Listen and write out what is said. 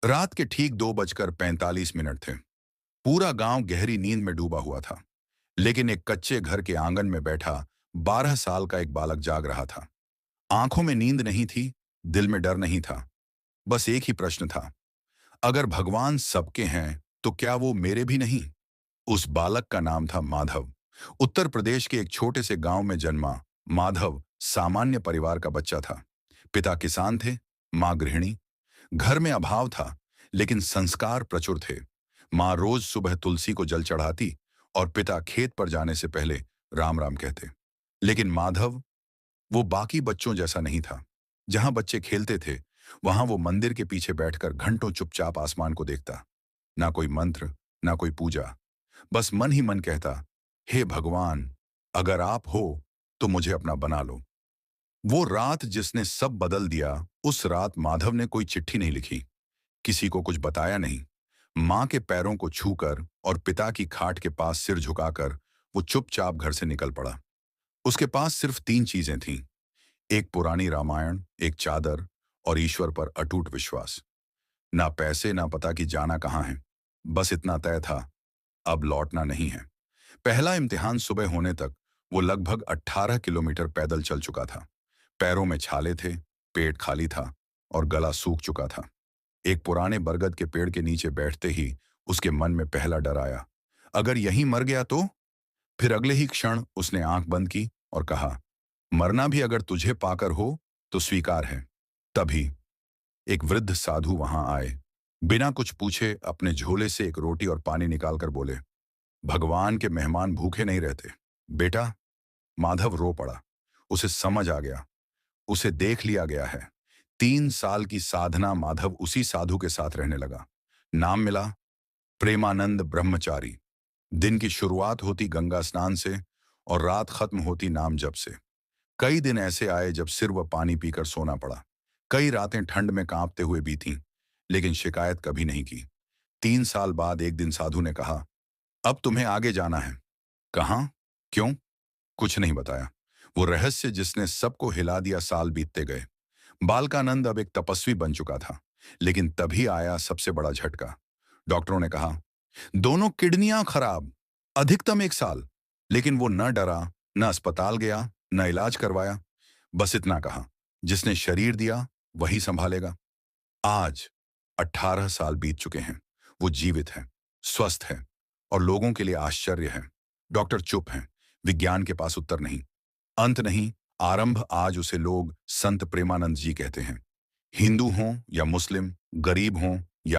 रात के ठीक 2:45 थे। पूरा गांव गहरी नींद में डूबा हुआ था। लेकिन एक कच्चे घर के आंगन में बैठा 12 साल का एक बालक जाग रहा था। आंखों में नींद नहीं थी, दिल में डर नहीं था। बस एक ही प्रश्न था, अगर भगवान सबके हैं तो क्या वो मेरे भी नहीं? उस बालक का नाम था माधव। उत्तर प्रदेश के एक छोटे से गांव में जन्मा माधव सामान्य परिवार का बच्चा था। पिता किसान थे, मां गृहिणी। घर में अभाव था, लेकिन संस्कार प्रचुर थे। माँ रोज सुबह तुलसी को जल चढ़ाती और पिता खेत पर जाने से पहले राम राम कहते। लेकिन माधव, वो बाकी बच्चों जैसा नहीं था। जहां बच्चे खेलते थे, वहां वो मंदिर के पीछे बैठकर घंटों चुपचाप आसमान को देखता। ना कोई मंत्र, ना कोई पूजा। बस मन ही मन कहता, हे भगवान, अगर आप हो तो मुझे अपना बना लो। वो रात जिसने सब बदल दिया, उस रात माधव ने कोई चिट्ठी नहीं लिखी, किसी को कुछ बताया नहीं। मां के पैरों को छूकर और पिता की खाट के पास सिर झुकाकर वो चुपचाप घर से निकल पड़ा। उसके पास सिर्फ 3 चीजें थीं, एक पुरानी रामायण, एक चादर और ईश्वर पर अटूट विश्वास। ना पैसे, ना पता कि जाना कहाँ है। बस इतना तय था, अब लौटना नहीं है। पहला इम्तिहान सुबह होने तक वो लगभग 18 किलोमीटर पैदल चल चुका था। पैरों में छाले थे, पेट खाली था और गला सूख चुका था। एक पुराने बरगद के पेड़ के नीचे बैठते ही उसके मन में पहला डर आया, अगर यहीं मर गया तो? फिर अगले ही क्षण उसने आंख बंद की और कहा, मरना भी अगर तुझे पाकर हो तो स्वीकार है। तभी एक वृद्ध साधु वहां आए। बिना कुछ पूछे अपने झोले से एक रोटी और पानी निकालकर बोले, भगवान के मेहमान भूखे नहीं रहते बेटा। माधव रो पड़ा। उसे समझ आ गया, उसे देख लिया गया है। 3 साल की साधना, माधव उसी साधु के साथ रहने लगा। नाम मिला, प्रेमानंद ब्रह्मचारी। दिन की शुरुआत होती गंगा स्नान से और रात खत्म होती नाम जप से। कई दिन ऐसे आए जब सिर व पानी पीकर सोना पड़ा। कई रातें ठंड में कांपते हुए बीतीं, लेकिन शिकायत कभी नहीं की। 3 साल बाद एक दिन साधु ने कहा, अब तुम्हें आगे जाना है। कहाँ? क्यों? कुछ नहीं बताया। वो रहस्य जिसने सबको हिला दिया। साल बीतते गए। बालकानंद अब एक तपस्वी बन चुका था। लेकिन तभी आया सबसे बड़ा झटका। डॉक्टरों ने कहा, दोनों किडनियां खराब, अधिकतम 1 साल। लेकिन वो न डरा, न अस्पताल गया, न इलाज करवाया। बस इतना कहा, जिसने शरीर दिया वही संभालेगा। आज 18 साल बीत चुके हैं। वो जीवित है, स्वस्थ है और लोगों के लिए आश्चर्य है। डॉक्टर चुप हैं, विज्ञान के पास उत्तर नहीं। अंत नहीं, आरंभ। आज उसे लोग संत प्रेमानंद जी कहते हैं। हिंदू हों या मुस्लिम, गरीब हों